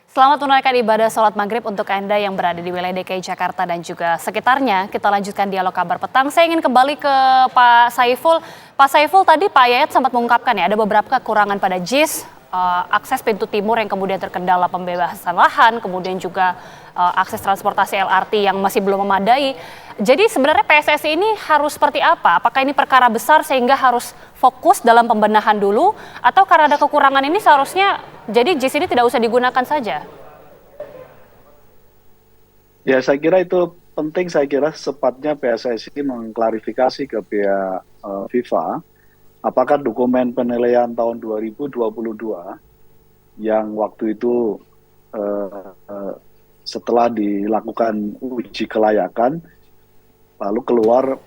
Selamat menunaikan ibadah sholat maghrib untuk Anda yang berada di wilayah DKI Jakarta dan juga sekitarnya. Kita lanjutkan dialog kabar petang. Saya ingin kembali ke Pak Saiful. Pak Saiful, tadi Pak Yayat sempat mengungkapkan ya ada beberapa kekurangan pada JIS, akses pintu timur yang kemudian terkendala pembebasan lahan, kemudian juga akses transportasi LRT yang masih belum memadai. Jadi sebenarnya PSSI ini harus seperti apa? Apakah ini perkara besar sehingga harus fokus dalam pembenahan dulu? Atau karena ada kekurangan ini seharusnya jadi JIS ini tidak usah digunakan saja? Ya, saya kira itu penting. Saya kira sepatnya PSSI mengklarifikasi ke pihak FIFA apakah dokumen penilaian tahun 2022 yang waktu itu setelah dilakukan uji kelayakan lalu keluar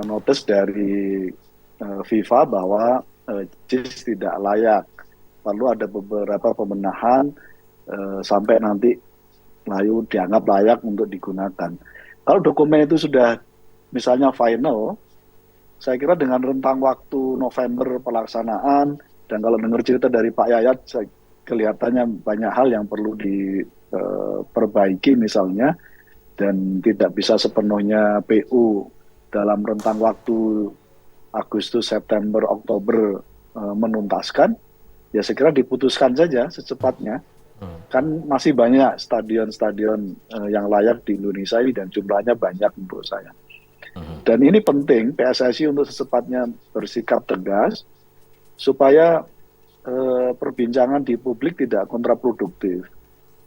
notis dari FIFA bahwa JIS tidak layak. Lalu ada beberapa pembenahan sampai nanti layu dianggap layak untuk digunakan. Kalau dokumen itu sudah misalnya final, saya kira dengan rentang waktu November pelaksanaan, dan kalau dengar cerita dari Pak Yayat, kelihatannya banyak hal yang perlu diperbaiki misalnya, dan tidak bisa sepenuhnya PU dalam rentang waktu Agustus, September, Oktober menuntaskan, ya saya kira diputuskan saja secepatnya. Kan masih banyak stadion-stadion yang layak di Indonesia ini dan jumlahnya banyak menurut saya. Dan ini penting PSSI untuk secepatnya bersikap tegas supaya perbincangan di publik tidak kontraproduktif.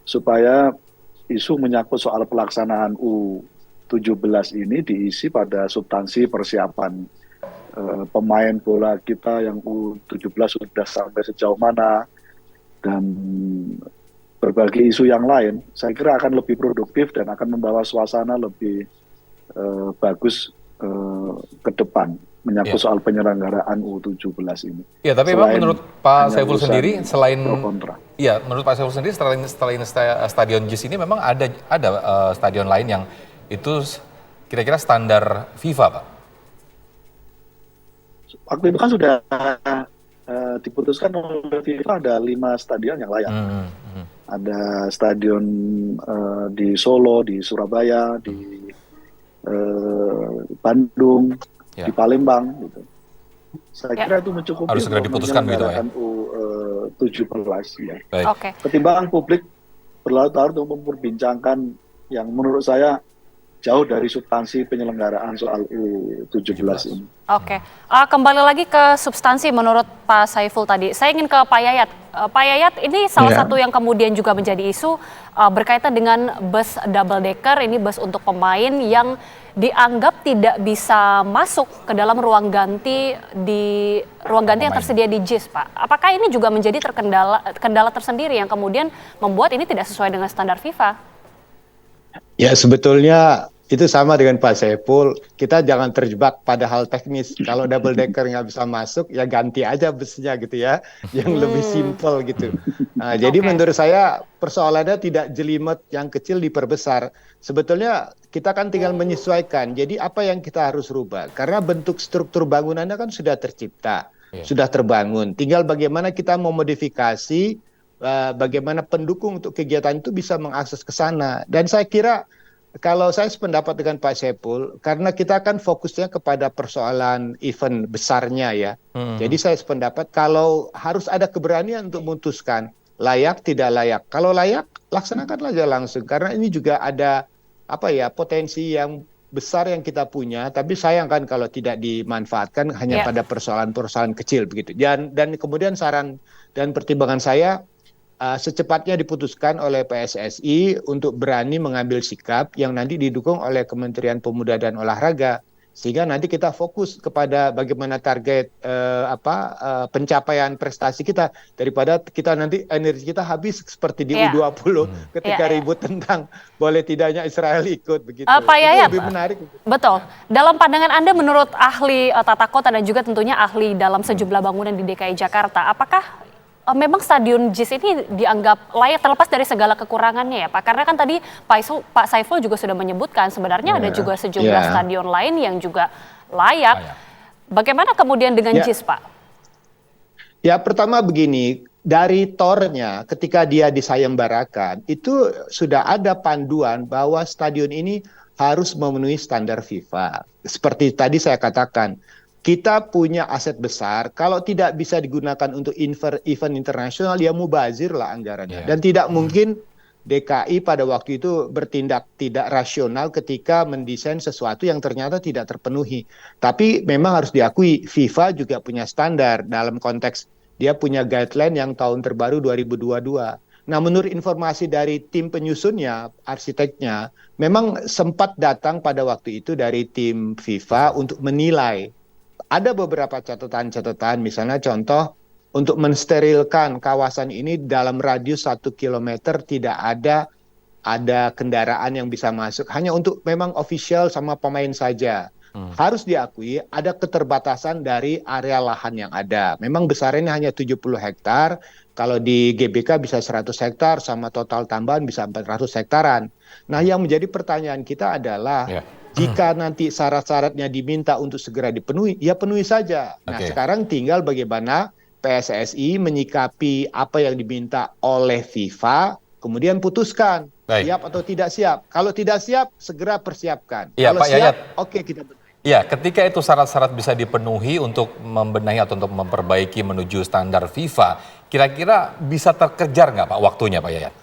Supaya isu menyangkut soal pelaksanaan U17 ini diisi pada substansi persiapan pemain bola kita yang U17 sudah sampai sejauh mana, dan berbagai isu yang lain, saya kira akan lebih produktif dan akan membawa suasana lebih bagus ke depan menyangkut soal penyelenggaraan U17 ini. Ya, tapi memang menurut Pak Saiful sendiri menurut Pak Saiful sendiri setelah ini stadion JIS ini memang ada stadion lain yang itu kira-kira standar FIFA, Pak. Waktu itu kan sudah diputuskan oleh FIFA ada 5 stadion yang layak. Ada stadion di Solo, di Surabaya, di Bandung, di Palembang, gitu. Saya kira itu mencukupi. Harus segera diputuskan begitu ya. U17 ya. Okay. Ketimbang publik berlarut-larut untuk memperbincangkan yang menurut saya jauh dari substansi penyelenggaraan soal U17 ini. Oke, kembali lagi ke substansi menurut Pak Saiful tadi. Saya ingin ke Pak Yayat. Pak Yayat, ini salah satu yang kemudian juga menjadi isu berkaitan dengan bus double decker, ini bus untuk pemain yang dianggap tidak bisa masuk ke dalam ruang ganti yang tersedia di JIS, Pak. Apakah ini juga menjadi kendala tersendiri yang kemudian membuat ini tidak sesuai dengan standar FIFA? Ya, sebetulnya itu sama dengan Pak Saiful, kita jangan terjebak pada hal teknis. Kalau double decker nggak bisa masuk, ya ganti aja busnya gitu ya, yang lebih simple gitu. Nah, jadi menurut saya persoalannya tidak jelimet yang kecil diperbesar. Sebetulnya kita kan tinggal menyesuaikan, jadi apa yang kita harus rubah? Karena bentuk struktur bangunannya kan sudah tercipta, sudah terbangun. Tinggal bagaimana kita memodifikasi, bagaimana pendukung untuk kegiatan itu bisa mengakses ke sana. Dan saya kira kalau saya sependapat dengan Pak Saiful, karena kita kan fokusnya kepada persoalan event besarnya ya. Jadi saya sependapat kalau harus ada keberanian untuk memutuskan layak tidak layak. Kalau layak, laksanakan aja langsung. Karena ini juga ada potensi yang besar yang kita punya, tapi sayang kan kalau tidak dimanfaatkan hanya pada persoalan-persoalan kecil begitu. Dan kemudian saran dan pertimbangan saya, secepatnya diputuskan oleh PSSI untuk berani mengambil sikap yang nanti didukung oleh Kementerian Pemuda dan Olahraga, sehingga nanti kita fokus kepada bagaimana target pencapaian prestasi kita, daripada kita nanti energi kita habis seperti di U20 ketika ribut tentang boleh tidaknya Israel ikut begitu. Pak Yayat, lebih menarik. Betul. Dalam pandangan Anda menurut ahli tata kota dan juga tentunya ahli dalam sejumlah bangunan di DKI Jakarta, apakah memang stadion JIS ini dianggap layak terlepas dari segala kekurangannya ya Pak? Karena kan tadi Pak Saiful juga sudah menyebutkan sebenarnya ada juga sejumlah stadion lain yang juga layak. Bagaimana kemudian dengan JIS, Pak? Ya, pertama begini, dari tornya ketika dia disayembarakan itu sudah ada panduan bahwa stadion ini harus memenuhi standar FIFA. Seperti tadi saya katakan, kita punya aset besar, kalau tidak bisa digunakan untuk event internasional, ya mubazir lah anggarannya. Dan tidak mungkin DKI pada waktu itu bertindak tidak rasional ketika mendesain sesuatu yang ternyata tidak terpenuhi. Tapi memang harus diakui, FIFA juga punya standar dalam konteks dia punya guideline yang tahun terbaru 2022. Nah, menurut informasi dari tim penyusunnya, arsiteknya, memang sempat datang pada waktu itu dari tim FIFA untuk menilai. Ada beberapa catatan-catatan, misalnya contoh, untuk mensterilkan kawasan ini dalam radius 1 kilometer tidak ada kendaraan yang bisa masuk, hanya untuk memang official sama pemain saja. Harus diakui ada keterbatasan dari area lahan yang ada. Memang besarnya hanya 70 hektar, kalau di GBK bisa 100 hektar, sama total tambahan bisa 400 hektaran. Nah, yang menjadi pertanyaan kita adalah, jika nanti syarat-syaratnya diminta untuk segera dipenuhi, ya penuhi saja. Nah, sekarang tinggal bagaimana PSSI menyikapi apa yang diminta oleh FIFA, kemudian putuskan siap atau tidak siap. Kalau tidak siap, segera persiapkan. Ya, kalau Pak siap, Yayat. oke, kita benahi. Ya, ketika itu syarat-syarat bisa dipenuhi untuk membenahi atau untuk memperbaiki menuju standar FIFA, kira-kira bisa terkejar nggak Pak waktunya, Pak Yayat?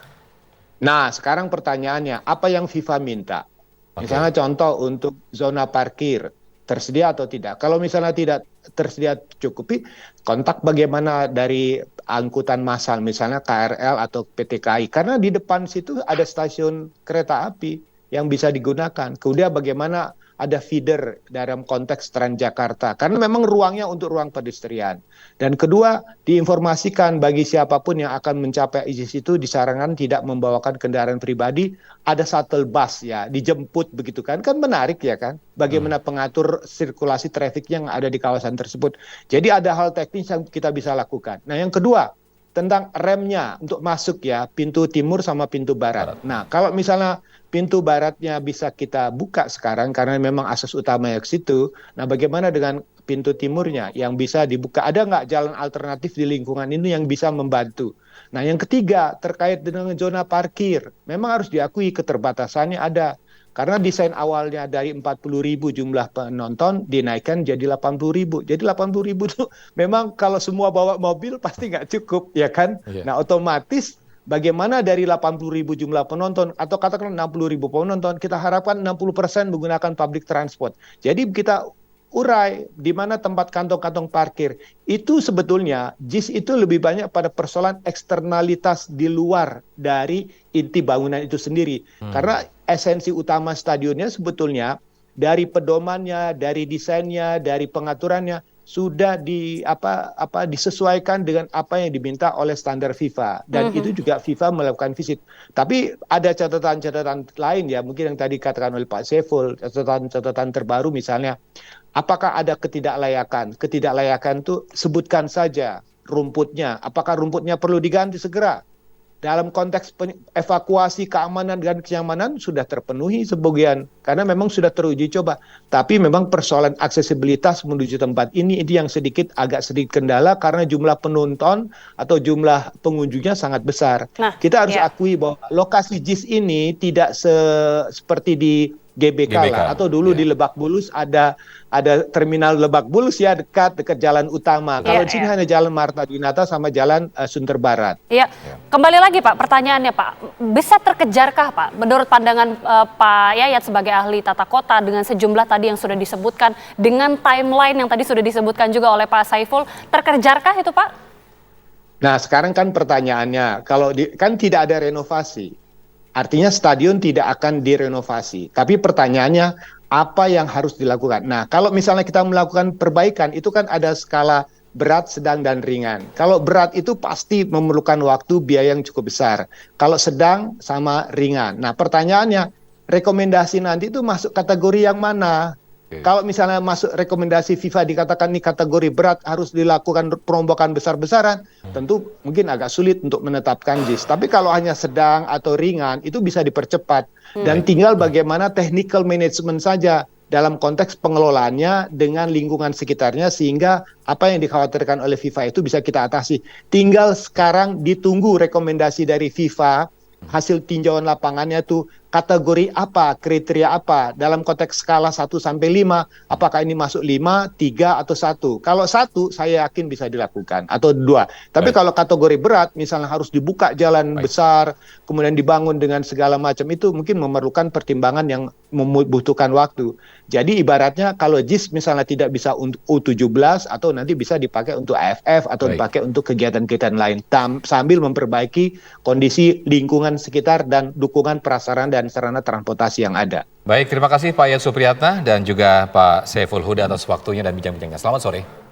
Nah, sekarang pertanyaannya, apa yang FIFA minta? Misalnya contoh untuk zona parkir, tersedia atau tidak? Kalau misalnya tidak tersedia cukupi, kontak bagaimana dari angkutan massal, misalnya KRL atau PT KAI. Karena di depan situ ada stasiun kereta api yang bisa digunakan. Kemudian bagaimana ada feeder dalam konteks Transjakarta. Karena memang ruangnya untuk ruang pedestrian. Dan kedua, diinformasikan bagi siapapun yang akan mencapai di situ disarankan tidak membawakan kendaraan pribadi, ada shuttle bus ya, dijemput begitu kan. Kan menarik ya kan, bagaimana pengatur sirkulasi traffic yang ada di kawasan tersebut. Jadi ada hal teknis yang kita bisa lakukan. Nah, yang kedua, tentang remnya untuk masuk ya, pintu timur sama pintu barat. Nah, kalau misalnya pintu baratnya bisa kita buka sekarang karena memang akses utamanya ke situ. Nah, bagaimana dengan pintu timurnya yang bisa dibuka? Ada nggak jalan alternatif di lingkungan ini yang bisa membantu? Nah, yang ketiga terkait dengan zona parkir. Memang harus diakui keterbatasannya ada. Karena desain awalnya dari 40.000 jumlah penonton dinaikkan jadi 80.000. Jadi 80.000 itu memang kalau semua bawa mobil pasti nggak cukup, ya kan? Nah, otomatis bagaimana dari 80.000 jumlah penonton atau katakan 60.000 penonton, kita harapkan 60% menggunakan public transport. Jadi kita urai di mana tempat kantong-kantong parkir. Itu sebetulnya JIS itu lebih banyak pada persoalan eksternalitas di luar dari inti bangunan itu sendiri. Karena esensi utama stadionnya sebetulnya dari pedomannya, dari desainnya, dari pengaturannya sudah disesuaikan dengan apa yang diminta oleh standar FIFA, dan itu juga FIFA melakukan visit. Tapi ada catatan-catatan lain ya, mungkin yang tadi katakan oleh Pak Saiful, catatan terbaru misalnya, apakah ada ketidaklayakan? Ketidaklayakan itu sebutkan saja rumputnya, apakah rumputnya perlu diganti segera? Dalam konteks evakuasi keamanan dan kenyamanan sudah terpenuhi sebagian karena memang sudah teruji coba. Tapi memang persoalan aksesibilitas menuju tempat ini yang agak sedikit kendala karena jumlah penonton atau jumlah pengunjungnya sangat besar. Nah, kita harus akui bahwa lokasi JIS ini tidak seperti di GBK lah, atau dulu di Lebak Bulus ada terminal Lebak Bulus ya, dekat jalan utama. Kalau di sini hanya jalan Marta Dinata sama jalan Sunter Barat. Iya. Kembali lagi Pak, pertanyaannya Pak, bisa terkejarkah Pak menurut pandangan Pak Yayat sebagai ahli tata kota dengan sejumlah tadi yang sudah disebutkan, dengan timeline yang tadi sudah disebutkan juga oleh Pak Saiful, terkejarkah itu Pak? Nah, sekarang kan pertanyaannya, kalau kan tidak ada renovasi. Artinya stadion tidak akan direnovasi. Tapi pertanyaannya, apa yang harus dilakukan? Nah, kalau misalnya kita melakukan perbaikan, itu kan ada skala berat, sedang, dan ringan. Kalau berat itu pasti memerlukan waktu, biaya yang cukup besar. Kalau sedang sama ringan. Nah, pertanyaannya, rekomendasi nanti itu masuk kategori yang mana? Kalau misalnya masuk rekomendasi FIFA dikatakan ini kategori berat harus dilakukan perombakan besar-besaran, tentu mungkin agak sulit untuk menetapkan JIS. Tapi kalau hanya sedang atau ringan itu bisa dipercepat dan tinggal bagaimana technical management saja. dalam konteks pengelolaannya dengan lingkungan sekitarnya sehingga apa yang dikhawatirkan oleh FIFA itu bisa kita atasi. Tinggal sekarang ditunggu rekomendasi dari FIFA, hasil tinjauan lapangannya tuh kategori apa, kriteria apa, dalam konteks skala 1 sampai 5, apakah ini masuk 5, 3, atau 1. Kalau 1, saya yakin bisa dilakukan, atau 2. Tapi kalau kategori berat, misalnya harus dibuka jalan besar, kemudian dibangun dengan segala macam, itu mungkin memerlukan pertimbangan yang membutuhkan waktu. Jadi ibaratnya kalau JIS misalnya tidak bisa untuk U17 atau nanti bisa dipakai untuk AFF atau dipakai untuk kegiatan-kegiatan lain sambil memperbaiki kondisi lingkungan sekitar dan dukungan prasarana dan sarana transportasi yang ada. Baik, terima kasih Pak Yayat Supriyatna dan juga Pak Saiful Huda atas waktunya dan bincang-bincangnya. Selamat sore.